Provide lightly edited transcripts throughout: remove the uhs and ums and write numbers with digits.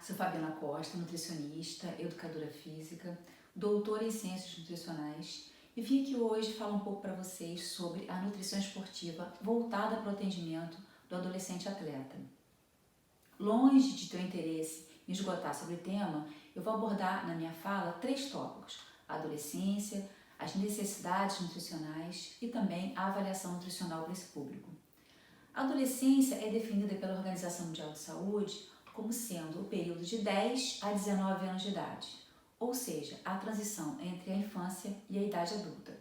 sou Fabiana Costa, nutricionista, educadora física, doutora em ciências nutricionais e vim aqui hoje falar um pouco para vocês sobre a nutrição esportiva voltada para o atendimento do adolescente atleta. Longe de ter o interesse em esgotar sobre o tema, eu vou abordar na minha fala 3 tópicos: a adolescência, as necessidades nutricionais e também a avaliação nutricional para esse público. A adolescência é definida pela Organização Mundial de Saúde como sendo o período de 10 a 19 anos de idade, ou seja, a transição entre a infância e a idade adulta.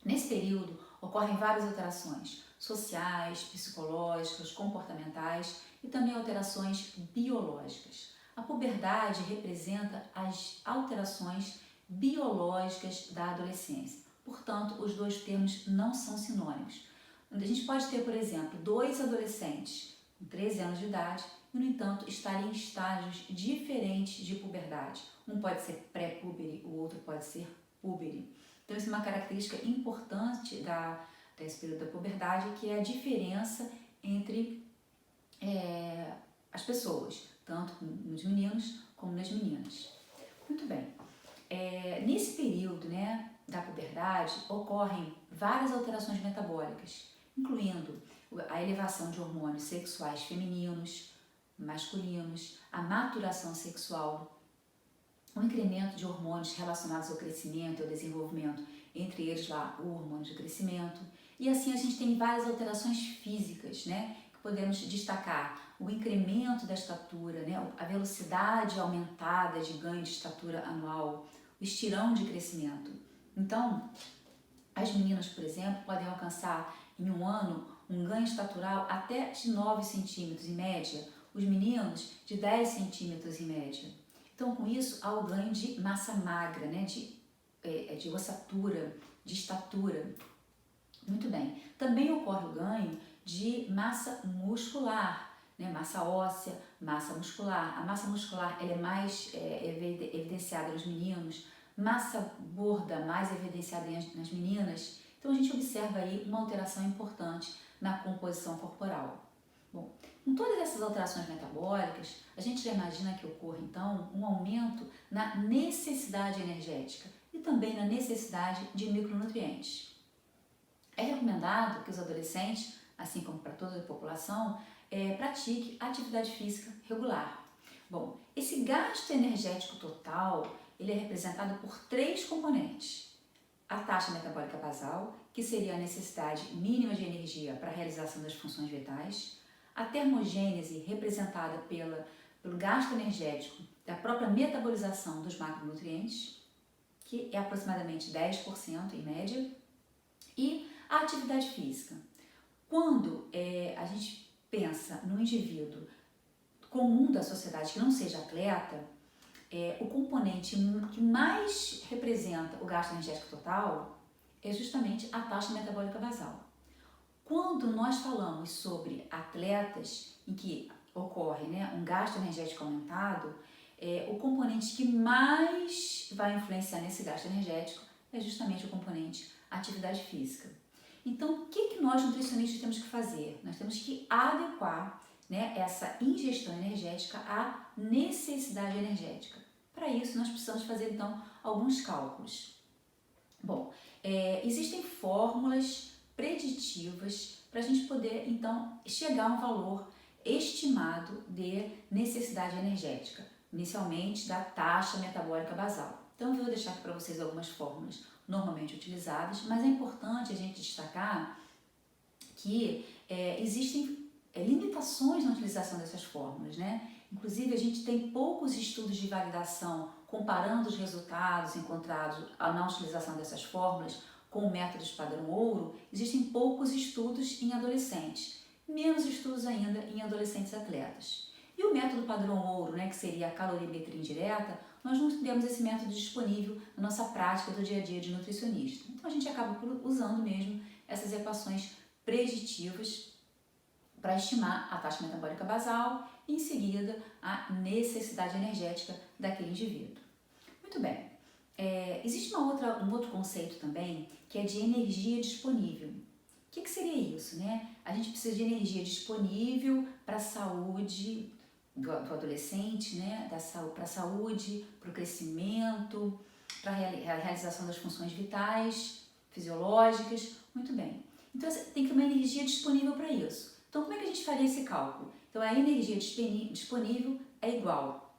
Nesse período ocorrem várias alterações sociais, psicológicas, comportamentais e também alterações biológicas. A puberdade representa as alterações biológicas da adolescência. Portanto, os dois termos não são sinônimos. A gente pode ter, por exemplo, 2 adolescentes com 13 anos de idade e, no entanto, estarem em estágios diferentes de puberdade. Um pode ser pré-púbere, o outro pode ser púbere. Então, isso é uma característica importante desse período da puberdade, que é a diferença entre as pessoas, tanto nos meninos como nas meninas. Muito bem. Nesse período, da puberdade, ocorrem várias alterações metabólicas, incluindo a elevação de hormônios sexuais femininos, masculinos, a maturação sexual, o incremento de hormônios relacionados ao crescimento e ao desenvolvimento, entre eles lá o hormônio de crescimento, e assim a gente tem várias alterações físicas, que podemos destacar: o incremento da estatura, a velocidade aumentada de ganho de estatura anual, o estirão de crescimento. Então, as meninas, por exemplo, podem alcançar em um ano um ganho estatural até de 9 centímetros em média, os meninos de 10 centímetros em média. Então, com isso, há o ganho de massa magra, de ossatura, de estatura. Muito bem. Também ocorre o ganho de massa muscular, massa óssea, massa muscular. A massa muscular ela é mais evidenciada nos meninos, massa gorda mais evidenciada nas meninas. Então, a gente observa aí uma alteração importante na composição corporal. Bom, com todas essas alterações metabólicas, a gente já imagina que ocorra, então, um aumento na necessidade energética e também na necessidade de micronutrientes. É recomendado que os adolescentes, assim como para toda a população, pratique atividade física regular. Bom, esse gasto energético total, ele é representado por 3 componentes. A taxa metabólica basal, que seria a necessidade mínima de energia para a realização das funções vitais, a termogênese, representada pelo gasto energético da própria metabolização dos macronutrientes, que é aproximadamente 10% em média, e a atividade física. Quando a gente pensa no indivíduo comum da sociedade que não seja atleta, o componente que mais representa o gasto energético total é justamente a taxa metabólica basal. Quando nós falamos sobre atletas em que ocorre um gasto energético aumentado, o componente que mais vai influenciar nesse gasto energético é justamente o componente atividade física. Então, o que nós nutricionistas temos que fazer? Nós temos que adequar essa ingestão energética à necessidade energética. Para isso, nós precisamos fazer, então, alguns cálculos. Bom, existem fórmulas preditivas para a gente poder, então, chegar a um valor estimado de necessidade energética, inicialmente da taxa metabólica basal. Então, eu vou deixar aqui para vocês algumas fórmulas normalmente utilizadas, mas é importante a gente destacar que existem limitações na utilização dessas fórmulas, Inclusive, a gente tem poucos estudos de validação comparando os resultados encontrados na utilização dessas fórmulas com métodos padrão ouro. Existem poucos estudos em adolescentes, menos estudos ainda em adolescentes atletas. E o método padrão ouro, que seria a calorimetria indireta, nós não temos esse método disponível na nossa prática do dia a dia de nutricionista. Então, a gente acaba usando mesmo essas equações preditivas para estimar a taxa metabólica basal e, em seguida, a necessidade energética daquele indivíduo. Muito bem. Existe um outro conceito também, que é de energia disponível. O que seria isso? A gente precisa de energia disponível para a saúde do adolescente, né, para a saúde, para o crescimento, para a realização das funções vitais, fisiológicas. Muito bem. Então tem que ter uma energia disponível para isso. Então como é que a gente faria esse cálculo? Então a energia disponível é igual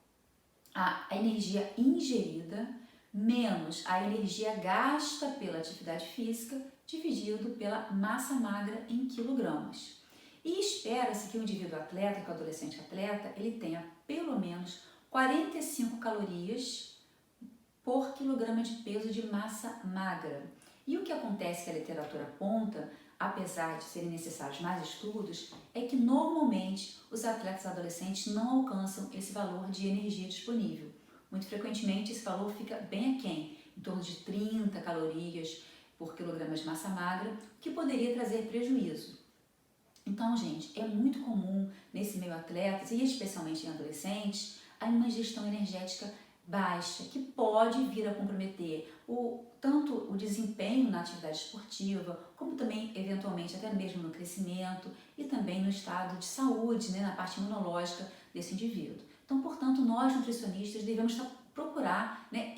à energia ingerida menos a energia gasta pela atividade física dividido pela massa magra em quilogramas. E espera-se que o indivíduo atleta, que o adolescente atleta, ele tenha pelo menos 45 calorias por quilograma de peso de massa magra. E o que acontece que a literatura aponta, apesar de serem necessários mais estudos, é que normalmente os atletas adolescentes não alcançam esse valor de energia disponível. Muito frequentemente esse valor fica bem aquém, em torno de 30 calorias por quilograma de massa magra, o que poderia trazer prejuízo. Então, gente, é muito comum nesse meio atletas, e especialmente em adolescentes, uma ingestão energética baixa, que pode vir a comprometer tanto o desempenho na atividade esportiva, como também, eventualmente, até mesmo no crescimento e também no estado de saúde, né, na parte imunológica desse indivíduo. Então, portanto, nós nutricionistas devemos procurar, né,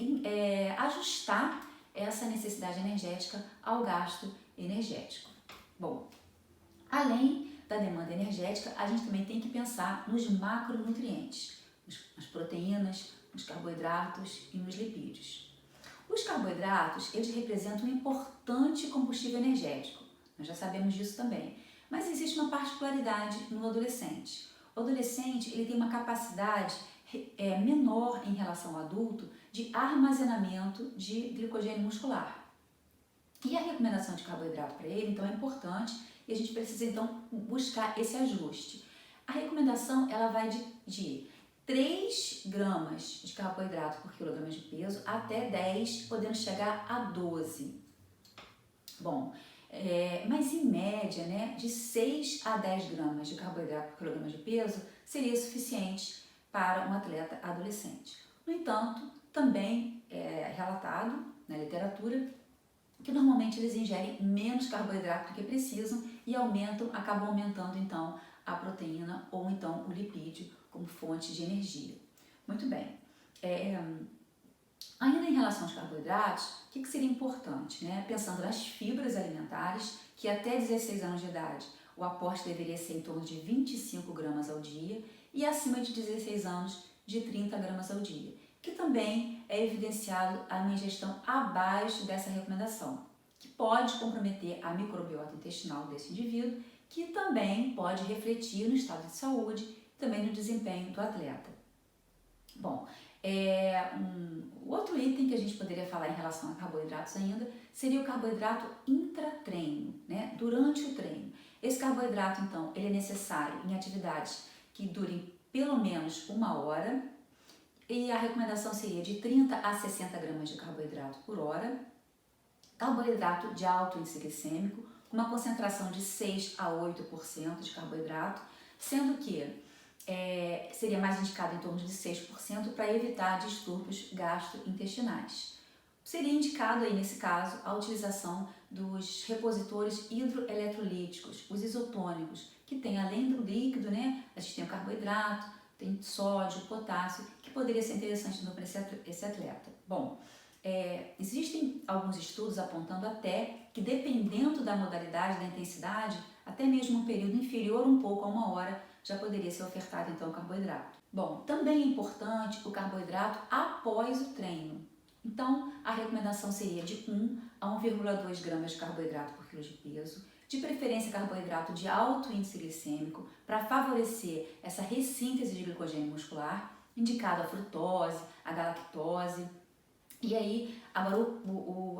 ajustar essa necessidade energética ao gasto energético. Bom, além da demanda energética, a gente também tem que pensar nos macronutrientes, nas proteínas, nos carboidratos e nos lipídios. Os carboidratos, eles representam um importante combustível energético, nós já sabemos disso também, mas existe uma particularidade no adolescente. O adolescente ele tem uma capacidade menor em relação ao adulto de armazenamento de glicogênio muscular. E a recomendação de carboidrato para ele, então, é importante e a gente precisa, então, buscar esse ajuste. A recomendação ela vai de 3 gramas de carboidrato por quilograma de peso até 10, podendo chegar a 12. Bom, mas em média, né, de 6 a 10 gramas de carboidrato por quilograma de peso seria suficiente para um atleta adolescente. No entanto, também é relatado na literatura que normalmente eles ingerem menos carboidrato do que precisam e acabam aumentando então a proteína ou então o lipídio como fonte de energia. Muito bem. Ainda em relação aos carboidratos, o que seria importante? Né? Pensando nas fibras alimentares, que até 16 anos de idade o aporte deveria ser em torno de 25 gramas ao dia e acima de 16 anos de 30 gramas ao dia, que também é evidenciado a uma ingestão abaixo dessa recomendação, que pode comprometer a microbiota intestinal desse indivíduo, que também pode refletir no estado de saúde e também no desempenho do atleta. Bom, o outro item que a gente poderia falar em relação a carboidratos ainda seria o carboidrato intratreino, né, durante o treino. Esse carboidrato, então, ele é necessário em atividades que durem pelo menos 1 hora, e a recomendação seria de 30 a 60 gramas de carboidrato por hora. Carboidrato de alto índice glicêmico, com uma concentração de 6 a 8% de carboidrato, sendo que seria mais indicado em torno de 6% para evitar distúrbios gastrointestinais. Seria indicado aí nesse caso a utilização dos repositores hidroeletrolíticos, os isotônicos, que tem além do líquido, né, a gente tem o carboidrato, tem sódio, potássio, que poderia ser interessante para esse atleta. Bom, existem alguns estudos apontando até que dependendo da modalidade, da intensidade, até mesmo um período inferior um pouco a 1 hora já poderia ser ofertado então o carboidrato. Bom, também é importante o carboidrato após o treino. Então, a recomendação seria de 1 a 1,2 gramas de carboidrato por quilo de peso, de preferência carboidrato de alto índice glicêmico, para favorecer essa ressíntese de glicogênio muscular, indicado a frutose, a galactose. E aí, agora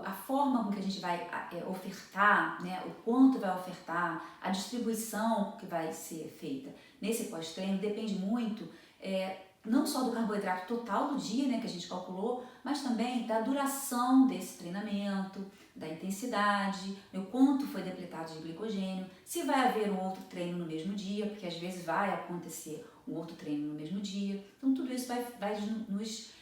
a forma com que a gente vai ofertar, né, o quanto vai ofertar, a distribuição que vai ser feita nesse pós-treino depende muito não só do carboidrato total do dia, né, que a gente calculou, mas também da duração desse treinamento, da intensidade, o quanto foi depletado de glicogênio, se vai haver um outro treino no mesmo dia, porque às vezes vai acontecer um outro treino no mesmo dia. Então tudo isso vai nos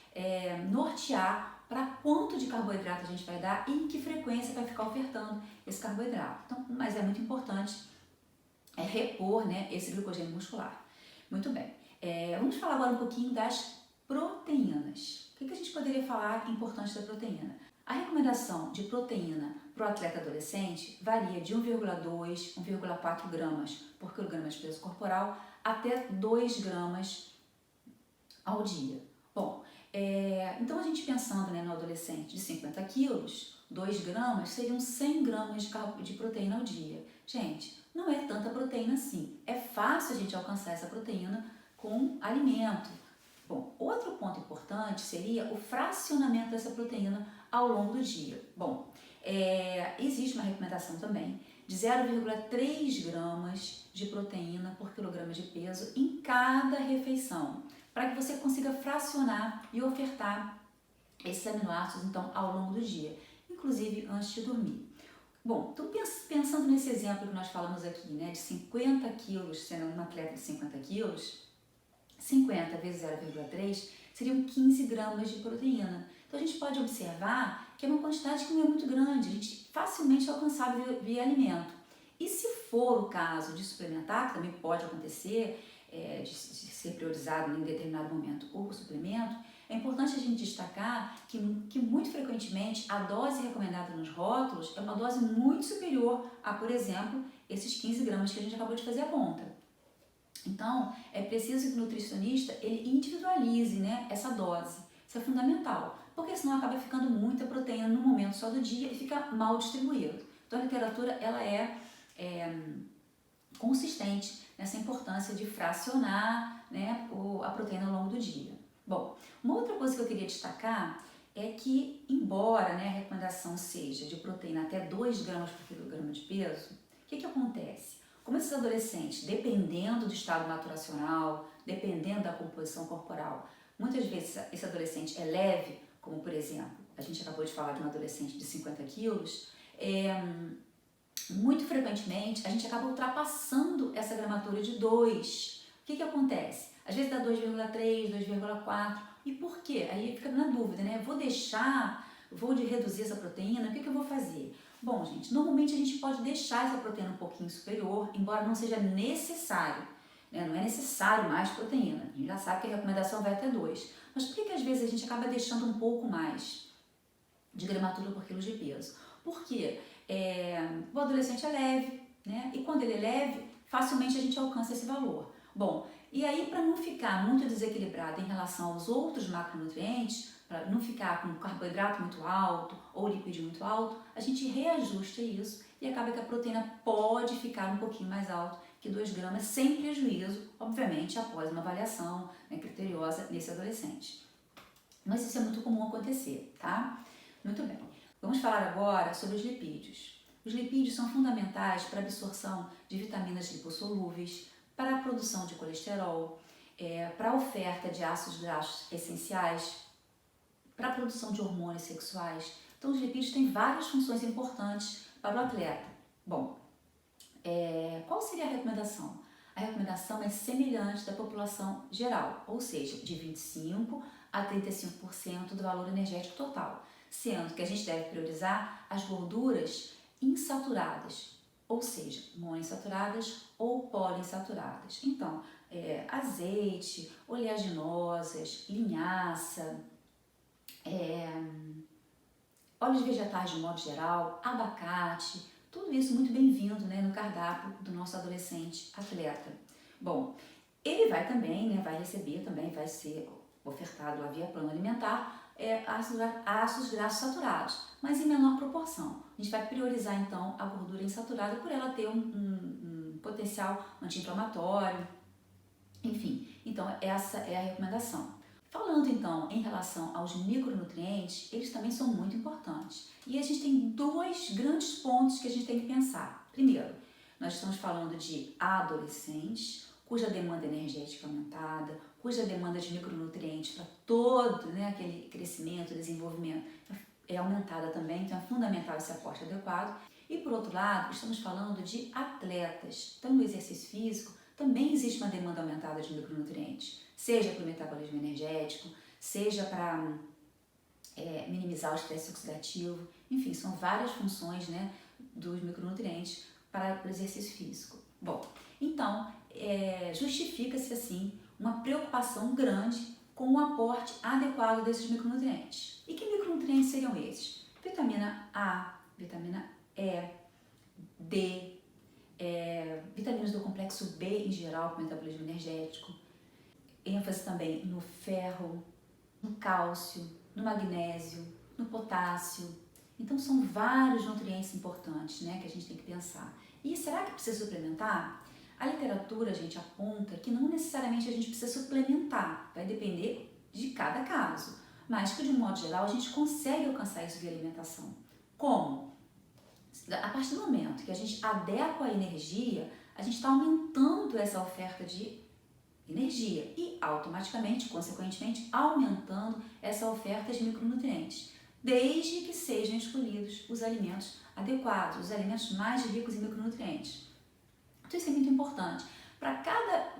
nortear para quanto de carboidrato a gente vai dar e em que frequência vai ficar ofertando esse carboidrato. Então, mas é muito importante repor, né, esse glicogênio muscular. Muito bem. Vamos falar agora um pouquinho das proteínas. O que a gente poderia falar importante da proteína? A recomendação de proteína para o atleta adolescente varia de 1,2, 1,4 gramas por quilograma de peso corporal até 2 gramas ao dia. Bom, então a gente pensando, né, no adolescente de 50 quilos, 2 gramas seriam 100 gramas de proteína ao dia. Gente, não é tanta proteína assim. É fácil a gente alcançar essa proteína com alimento. Bom, outro ponto importante seria o fracionamento dessa proteína ao longo do dia. Bom, existe uma recomendação também de 0,3 gramas de proteína por quilograma de peso em cada refeição, para que você consiga fracionar e ofertar esses aminoácidos então ao longo do dia, inclusive antes de dormir. Bom, então pensando nesse exemplo que nós falamos aqui, né, de 50 quilos, sendo um atleta de 50 quilos, 50 vezes 0,3 seriam 15 gramas de proteína. Então a gente pode observar que é uma quantidade que não é muito grande, a gente facilmente alcançável via alimento. E se for o caso de suplementar, que também pode acontecer, de ser priorizado em determinado momento o suplemento, é importante a gente destacar que muito frequentemente a dose recomendada nos rótulos é uma dose muito superior a, por exemplo, esses 15 gramas que a gente acabou de fazer a conta. Então, é preciso que o nutricionista ele individualize, né, essa dose. Isso é fundamental, porque senão acaba ficando muita proteína no momento só do dia e fica mal distribuído. Então, a literatura ela é consistente nessa importância de fracionar, né, a proteína ao longo do dia. Bom, uma outra coisa que eu queria destacar é que, embora, né, a recomendação seja de proteína até 2 gramas por quilograma de peso, o que acontece? Como esses adolescentes, dependendo do estado maturacional, dependendo da composição corporal, muitas vezes esse adolescente é leve, como por exemplo, a gente acabou de falar de um adolescente de 50 quilos, muito frequentemente a gente acaba ultrapassando essa gramatura de 2. O que acontece? Às vezes dá 2,3, 2,4. E por quê? Aí fica na dúvida, né? Vou reduzir essa proteína, o que eu vou fazer? Bom, gente, normalmente a gente pode deixar essa proteína um pouquinho superior, embora não seja necessário, né? Não é necessário mais proteína. A gente já sabe que a recomendação vai até 2. Mas por que às vezes a gente acaba deixando um pouco mais de gramatura por quilo de peso? Porque o adolescente é leve, né? E quando ele é leve, facilmente a gente alcança esse valor. Bom, e aí para não ficar muito desequilibrado em relação aos outros macronutrientes, para não ficar com carboidrato muito alto ou lipídio muito alto, a gente reajusta isso e acaba que a proteína pode ficar um pouquinho mais alto que 2 gramas, sem prejuízo, obviamente, após uma avaliação, né, criteriosa nesse adolescente. Mas isso é muito comum acontecer, tá? Muito bem. Vamos falar agora sobre os lipídios. Os lipídios são fundamentais para a absorção de vitaminas lipossolúveis, para a produção de colesterol, para a oferta de ácidos graxos essenciais, para a produção de hormônios sexuais. Então, os lipídios têm várias funções importantes para o atleta. Bom, qual seria a recomendação? A recomendação é semelhante da população geral, ou seja, de 25% a 35% do valor energético total, sendo que a gente deve priorizar as gorduras insaturadas, ou seja, monoinsaturadas ou poliinsaturadas. Então, azeite, oleaginosas, linhaça, óleos vegetais de modo geral, abacate, tudo isso muito bem-vindo, né, no cardápio do nosso adolescente atleta. Bom, ele vai também, né, vai receber também, vai ser ofertado lá via plano alimentar, ácidos graxos saturados, mas em menor proporção. A gente vai priorizar então a gordura insaturada por ela ter um potencial anti-inflamatório, enfim. Então essa é a recomendação. Falando então em relação aos micronutrientes, eles também são muito importantes. E a gente tem 2 grandes pontos que a gente tem que pensar. Primeiro, nós estamos falando de adolescentes, cuja demanda energética é aumentada, cuja demanda de micronutrientes para todo, né, aquele crescimento, desenvolvimento é aumentada também, então é fundamental esse aporte adequado. E por outro lado, estamos falando de atletas. Então no exercício físico também existe uma demanda aumentada de micronutrientes, seja para o metabolismo energético, seja para minimizar o estresse oxidativo, enfim, são várias funções, né, dos micronutrientes para o exercício físico. Bom, então, justifica-se assim uma preocupação grande com o aporte adequado desses micronutrientes. E que micronutrientes seriam esses? Vitamina A, vitamina E, D, vitaminas do complexo B em geral, com metabolismo energético, ênfase também no ferro, no cálcio, no magnésio, no potássio. Então são vários nutrientes importantes, né, que a gente tem que pensar. E será que precisa suplementar? A literatura, gente, aponta que não necessariamente a gente precisa suplementar, vai depender de cada caso, mas que de um modo geral a gente consegue alcançar isso via alimentação. Como? A partir do momento que a gente adequa a energia, a gente está aumentando essa oferta de energia e automaticamente, consequentemente, aumentando essa oferta de micronutrientes, desde que sejam escolhidos os alimentos adequados, os alimentos mais ricos em micronutrientes. Então isso é muito importante. Para cada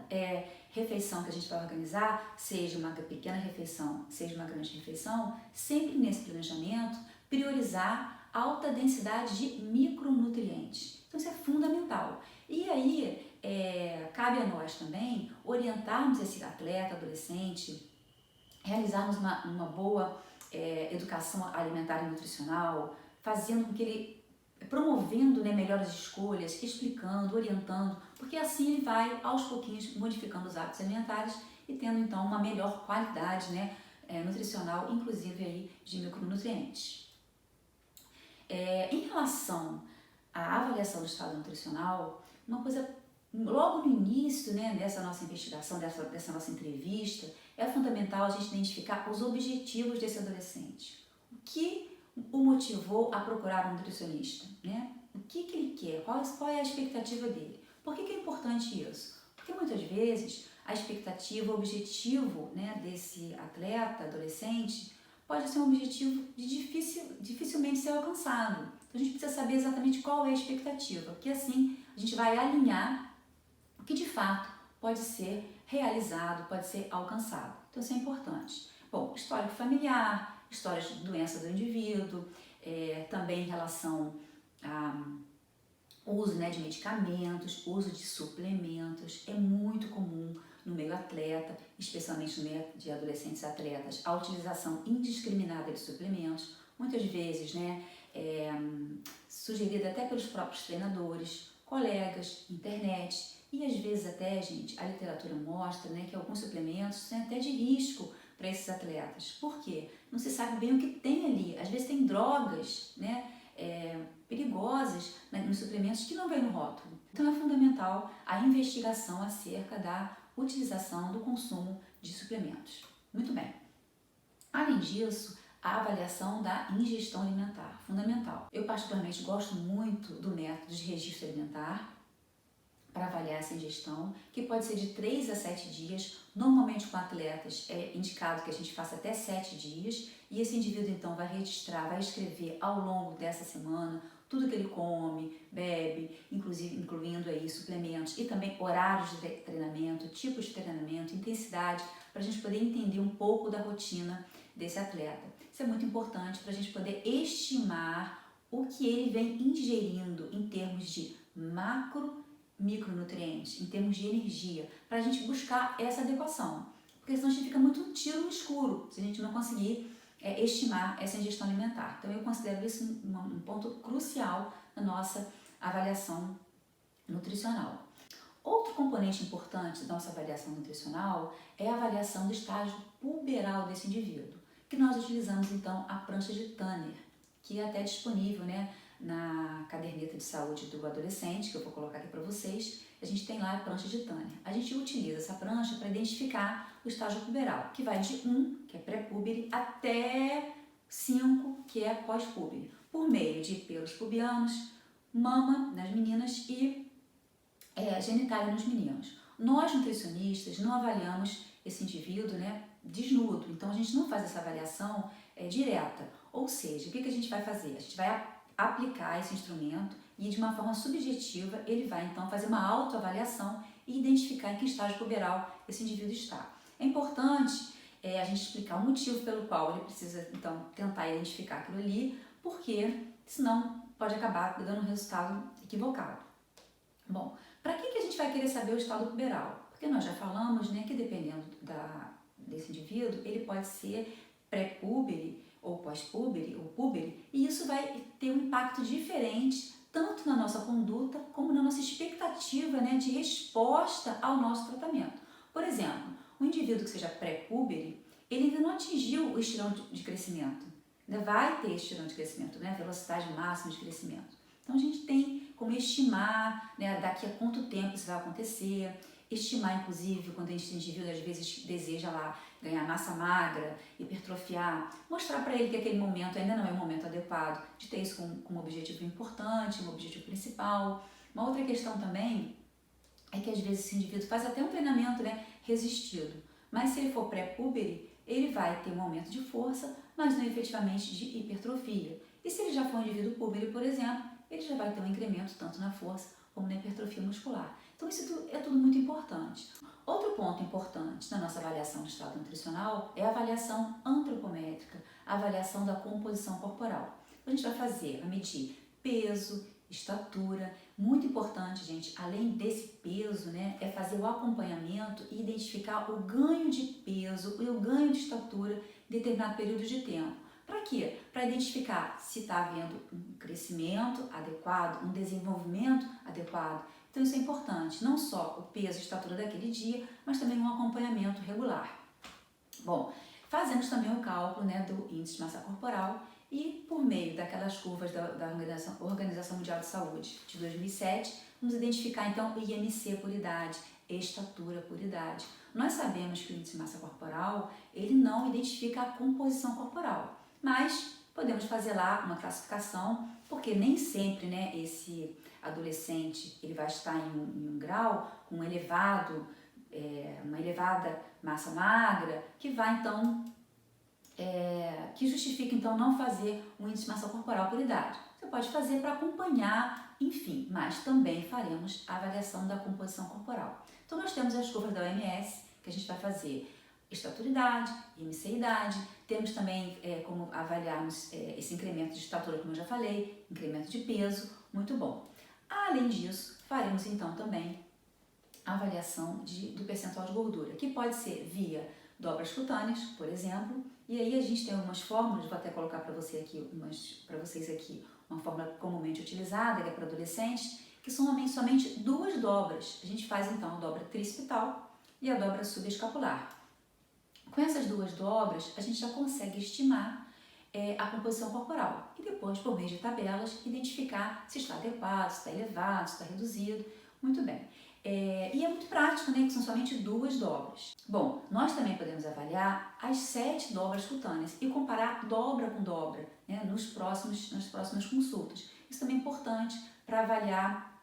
refeição que a gente vai organizar, seja uma pequena refeição, seja uma grande refeição, sempre nesse planejamento, priorizar alta densidade de micronutrientes. Então isso é fundamental. E aí, cabe a nós também orientarmos esse atleta, adolescente, realizarmos uma boa educação alimentar e nutricional, fazendo com que ele, promovendo, né, melhores escolhas, explicando, orientando, porque assim ele vai aos pouquinhos modificando os hábitos alimentares e tendo então uma melhor qualidade, né, nutricional, inclusive aí de micronutrientes. Em relação à avaliação do estado nutricional, uma coisa logo no início, né, dessa nossa investigação, dessa nossa entrevista, é fundamental a gente identificar os objetivos desse adolescente. O que o motivou a procurar um nutricionista, né? O que ele quer? Qual é a expectativa dele? Por que é importante isso? Porque muitas vezes a expectativa, o objetivo, né, desse atleta, adolescente, pode ser um objetivo dificilmente ser alcançado. Então a gente precisa saber exatamente qual é a expectativa, porque assim a gente vai alinhar o que de fato pode ser realizado, pode ser alcançado. Então isso é importante. Bom, histórico familiar, histórias de doença do indivíduo, também em relação ao uso, né, de medicamentos, uso de suplementos, é muito comum no meio atleta, especialmente no meio de adolescentes atletas, a utilização indiscriminada de suplementos, muitas vezes, né, sugerida até pelos próprios treinadores, colegas, internet, e às vezes até, gente, a literatura mostra, né, que alguns suplementos são até de risco para esses atletas. Por quê? Não se sabe bem o que tem ali. Às vezes tem drogas, né, perigosas nos suplementos que não vêm no rótulo. Então é fundamental a investigação acerca da utilização do consumo de suplementos. Muito bem. Além disso, a avaliação da ingestão alimentar, fundamental. Eu particularmente gosto muito do método de registro alimentar para avaliar essa ingestão, que pode ser de 3 a 7 dias. Normalmente com atletas é indicado que a gente faça até 7 dias e esse indivíduo então vai registrar, vai escrever ao longo dessa semana tudo que ele come, bebe, incluindo aí suplementos e também horários de treinamento, tipos de treinamento, intensidade, para a gente poder entender um pouco da rotina desse atleta. Isso é muito importante para a gente poder estimar o que ele vem ingerindo em termos de micronutrientes, em termos de energia, para a gente buscar essa adequação, porque senão a gente fica muito um tiro no escuro se a gente não conseguir estimar essa ingestão alimentar. Então eu considero isso um ponto crucial na nossa avaliação nutricional. Outro componente importante da nossa avaliação nutricional é a avaliação do estágio puberal desse indivíduo, que nós utilizamos então a prancha de Tanner, que é até disponível, né, na caderneta de saúde do adolescente, que eu vou colocar aqui para vocês. A gente tem lá a prancha de Tanner. A gente utiliza essa prancha para identificar o estágio puberal, que vai de 1, que é pré-púbere, até 5, que é pós-púbere, por meio de pelos pubianos, mama nas meninas e genitália nos meninos. Nós, nutricionistas, não avaliamos esse indivíduo, né, desnudo, então a gente não faz essa avaliação direta. Ou seja, o que a gente vai fazer? A gente vai aplicar esse instrumento e de uma forma subjetiva ele vai então fazer uma autoavaliação e identificar em que estágio puberal esse indivíduo está. É importante a gente explicar o motivo pelo qual ele precisa então tentar identificar aquilo ali, porque senão pode acabar dando um resultado equivocado. Bom, para que a gente vai querer saber o estado puberal? Porque nós já falamos, né, que dependendo desse indivíduo, ele pode ser pré-púbere ou pós-púbere ou púbere, e isso vai ter um impacto diferente tanto na nossa conduta como na nossa expectativa, né, de resposta ao nosso tratamento. Por exemplo, um indivíduo que seja pré-púbere, ele ainda não atingiu o estirão de crescimento, ainda vai ter estirão de crescimento, né, velocidade máxima de crescimento. Então a gente tem como estimar, né, daqui a quanto tempo isso vai acontecer, estimar inclusive quando esse indivíduo às vezes deseja lá ganhar massa magra, hipertrofiar, mostrar para ele que aquele momento ainda não é o momento adequado de ter isso como objetivo importante, um objetivo principal. Uma outra questão também é que às vezes esse indivíduo faz até um treinamento, né, resistido, mas se ele for pré-púbere, ele vai ter um aumento de força, mas não efetivamente de hipertrofia. E se ele já for um indivíduo púbere, por exemplo, ele já vai ter um incremento tanto na força como na hipertrofia muscular. Então isso é tudo muito importante. Outro ponto importante na nossa avaliação de estado nutricional é a avaliação antropométrica, a avaliação da composição corporal. A gente vai medir peso, estatura. Muito importante, gente, além desse peso, né, é fazer o acompanhamento e identificar o ganho de peso e o ganho de estatura em determinado período de tempo. Para quê? Para identificar se está havendo um crescimento adequado, um desenvolvimento adequado. Então isso é importante, não só o peso e estatura daquele dia, mas também um acompanhamento regular. Bom, fazemos também o cálculo, né, do índice de massa corporal e por meio daquelas curvas da Organização Mundial de Saúde de 2007, vamos identificar então o IMC por idade, estatura por idade. Nós sabemos que o índice de massa corporal, ele não identifica a composição corporal, mas podemos fazer lá uma classificação, porque nem sempre, né, esse adolescente ele vai estar em um grau com uma elevada massa magra, que vai então que justifica então não fazer um índice de massa corporal por idade. Você pode fazer para acompanhar, enfim, mas também faremos a avaliação da composição corporal. Então nós temos as curvas da OMS, que a gente vai fazer estatura idade, IMC idade, temos também como avaliarmos esse incremento de estatura, como eu já falei, incremento de peso, muito bom. Além disso, faremos então também a avaliação do percentual de gordura, que pode ser via dobras cutâneas, por exemplo, e aí a gente tem algumas fórmulas, vou até colocar para vocês aqui uma fórmula comumente utilizada, que é para adolescentes, que são somente duas dobras. A gente faz então a dobra tricipital e a dobra subescapular. Com essas duas dobras, a gente já consegue estimar a composição corporal e depois, por meio de tabelas, identificar se está adequado, se está elevado, se está reduzido. Muito bem. E é muito prático, né, que são somente duas dobras. Bom, nós também podemos avaliar as 7 dobras cutâneas e comparar dobra com dobra, né, nas próximas consultas. Isso também é importante para avaliar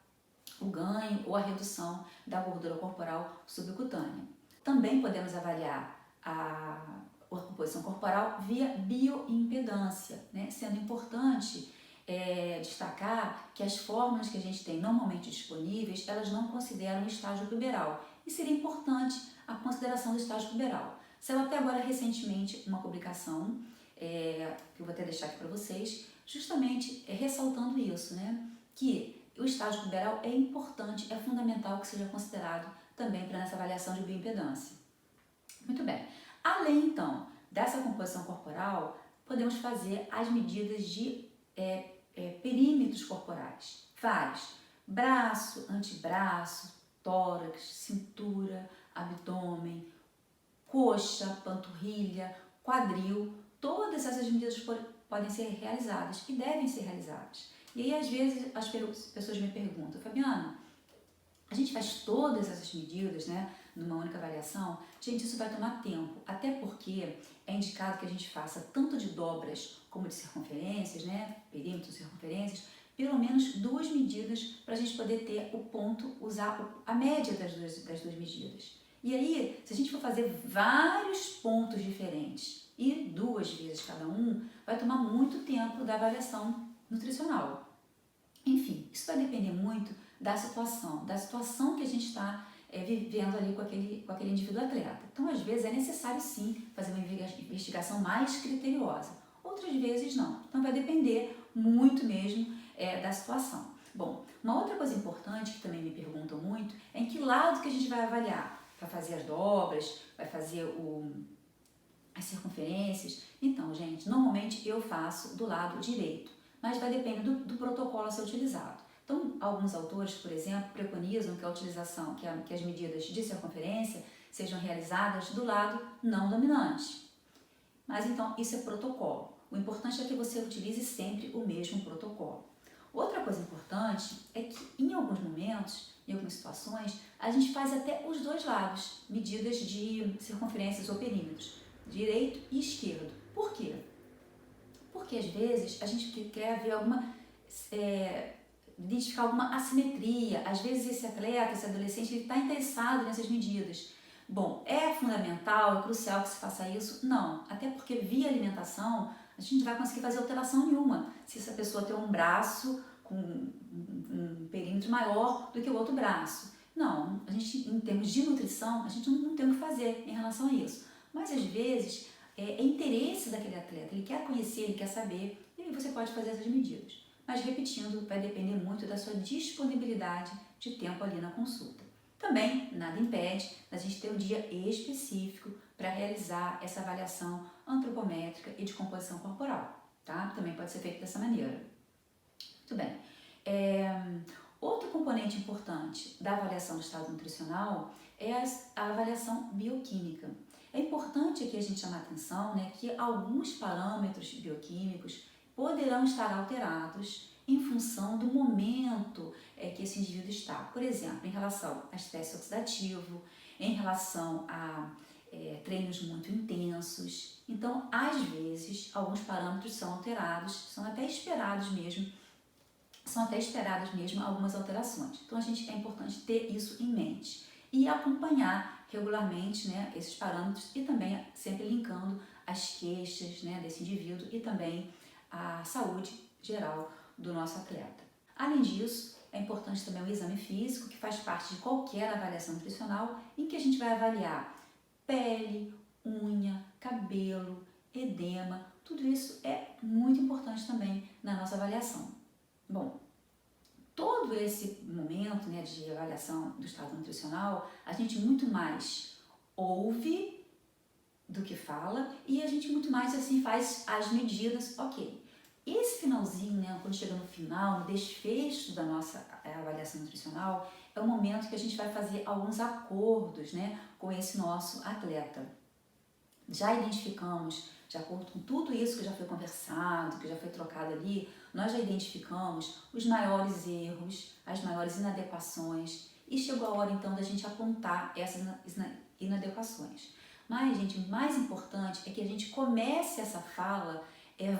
o ganho ou a redução da gordura corporal subcutânea. Também podemos avaliar a composição corporal via bioimpedância, né, sendo importante destacar que as fórmulas que a gente tem normalmente disponíveis, elas não consideram o estágio puberal e seria importante a consideração do estágio puberal. Saiu até agora recentemente uma publicação, que eu vou até deixar aqui para vocês, justamente ressaltando isso, né, que o estágio puberal é importante, é fundamental que seja considerado também para essa avaliação de bioimpedância. Muito bem. Além então dessa composição corporal, podemos fazer as medidas de perímetros corporais, vários: braço, antebraço, tórax, cintura, abdômen, coxa, panturrilha, quadril. Todas essas medidas podem ser realizadas e devem ser realizadas. E aí às vezes as pessoas me perguntam: Fabiana, a gente faz todas essas medidas, né, numa única avaliação? Gente, isso vai tomar tempo, até porque é indicado que a gente faça tanto de dobras como de circunferências, né, perímetros, circunferências, pelo menos 2 medidas para a gente poder ter o ponto, usar a média das duas medidas. E aí, se a gente for fazer vários pontos diferentes e 2 vezes cada um, vai tomar muito tempo da avaliação nutricional. Enfim, isso vai depender muito da situação que a gente está vivendo ali com aquele indivíduo atleta. Então, às vezes, é necessário sim fazer uma investigação mais criteriosa, outras vezes não. Então, vai depender muito mesmo da situação. Bom, uma outra coisa importante que também me perguntam muito é em que lado que a gente vai avaliar. vai fazer as dobras, vai fazer as circunferências. Então, gente, normalmente eu faço do lado direito, mas vai depender do protocolo a ser utilizado. Então, alguns autores, por exemplo, preconizam que a utilização, que as medidas de circunferência sejam realizadas do lado não dominante. Mas então, isso é protocolo. O importante é que você utilize sempre o mesmo protocolo. Outra coisa importante é que, em alguns momentos, em algumas situações, a gente faz até os dois lados, medidas de circunferências ou perímetros, direito e esquerdo. Por quê? Porque às vezes a gente quer ver identificar alguma assimetria. Às vezes esse atleta, esse adolescente, ele está interessado nessas medidas. Bom, é fundamental, é crucial que se faça isso? Não, até porque via alimentação a gente não vai conseguir fazer alteração nenhuma se essa pessoa tem um braço com um perímetro maior do que o outro braço. Não, a gente, em termos de nutrição, a gente não tem o que fazer em relação a isso. Mas às vezes é interesse daquele atleta, ele quer conhecer, ele quer saber, e aí você pode fazer essas medidas. Mas repetindo, vai depender muito da sua disponibilidade de tempo ali na consulta. Também, nada impede da gente ter um dia específico para realizar essa avaliação antropométrica e de composição corporal, tá? Também pode ser feito dessa maneira. Muito bem. Outro componente importante da avaliação do estado nutricional é a avaliação bioquímica. É importante aqui a gente chamar a atenção, né, que alguns parâmetros bioquímicos poderão estar alterados em função do momento que esse indivíduo está. Por exemplo, em relação a estresse oxidativo, em relação a treinos muito intensos. Então, às vezes, alguns parâmetros são alterados, são até esperadas mesmo algumas alterações. Então, é importante ter isso em mente e acompanhar regularmente, né, esses parâmetros e também sempre linkando as queixas, né, desse indivíduo e também a saúde geral do nosso atleta. Além disso, é importante também o exame físico, que faz parte de qualquer avaliação nutricional, em que a gente vai avaliar pele, unha, cabelo, edema, tudo isso é muito importante também na nossa avaliação. Bom, todo esse momento, né, de avaliação do estado nutricional, a gente muito mais ouve do que fala e a gente muito mais assim faz as medidas, ok. Esse finalzinho, né, quando chega no final, no desfecho da nossa avaliação nutricional, é o momento que a gente vai fazer alguns acordos, né, com esse nosso atleta. Já identificamos, de acordo com tudo isso que já foi conversado, que já foi trocado ali, nós já identificamos os maiores erros, as maiores inadequações e chegou a hora então da gente apontar essas inadequações. Mas, gente, o mais importante é que a gente comece essa fala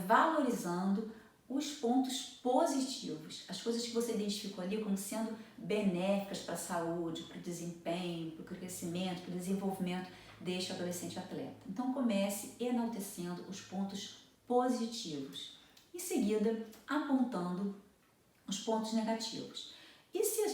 valorizando os pontos positivos, as coisas que você identificou ali como sendo benéficas para a saúde, para o desempenho, para o crescimento, para o desenvolvimento deste adolescente atleta. Então comece enaltecendo os pontos positivos, em seguida apontando os pontos negativos. E se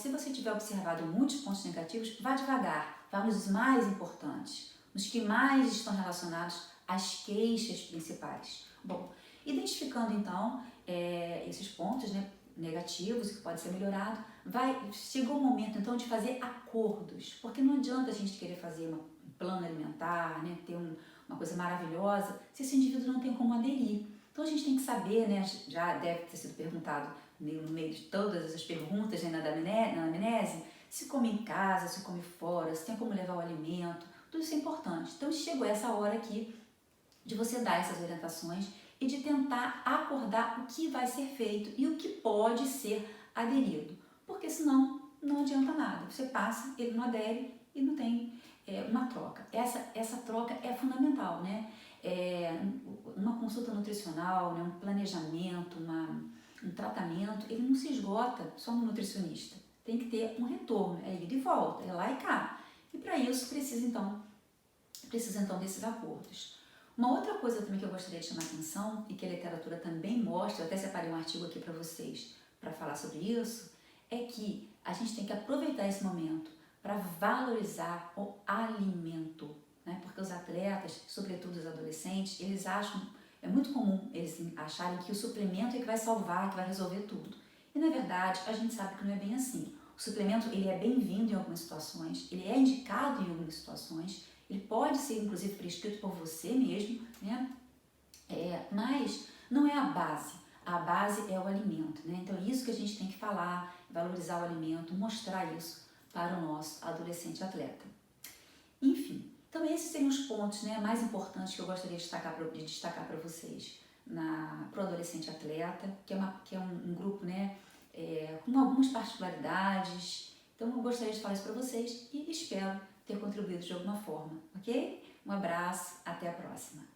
você tiver observado muitos pontos negativos, vá devagar, vá nos mais importantes, nos que mais estão relacionados às queixas principais. Bom, identificando então esses pontos, né, negativos que pode ser melhorado, chegou o momento então de fazer acordos, porque não adianta a gente querer fazer um plano alimentar, né, ter uma coisa maravilhosa, se esse indivíduo não tem como aderir. Então a gente tem que saber, né, já deve ter sido perguntado no meio de todas as perguntas, né, na anamnese, se come em casa, se come fora, se tem como levar o alimento, tudo isso é importante. Então chegou essa hora aqui de você dar essas orientações e de tentar acordar o que vai ser feito e o que pode ser aderido, porque senão não adianta nada. Você passa, ele não adere e não tem uma troca. Essa troca é fundamental, né? Uma consulta nutricional, né? Um planejamento, um tratamento, ele não se esgota só no nutricionista. Tem que ter um retorno, é ida e volta, é lá e cá. E para isso precisa então desses acordos. Uma outra coisa também que eu gostaria de chamar a atenção e que a literatura também mostra, eu até separei um artigo aqui para vocês para falar sobre isso, é que a gente tem que aproveitar esse momento para valorizar o alimento, né? Porque os atletas, sobretudo os adolescentes, eles acham, é muito comum eles acharem que o suplemento é que vai salvar, que vai resolver tudo. E na verdade, a gente sabe que não é bem assim. O O suplemento ele é bem-vindo em algumas situações, ele é indicado em algumas situações, ele pode ser inclusive prescrito por você mesmo, né? Mas não é a base. A base é o alimento, né? Então isso que a gente tem que falar, valorizar o alimento, mostrar isso para o nosso adolescente atleta. Enfim, então esses seriam os pontos, né, mais importantes que eu gostaria de destacar para vocês para o adolescente atleta, que é um grupo, né, com algumas particularidades. Então eu gostaria de falar isso para vocês e espero ter contribuído de alguma forma, ok? Um abraço, até a próxima!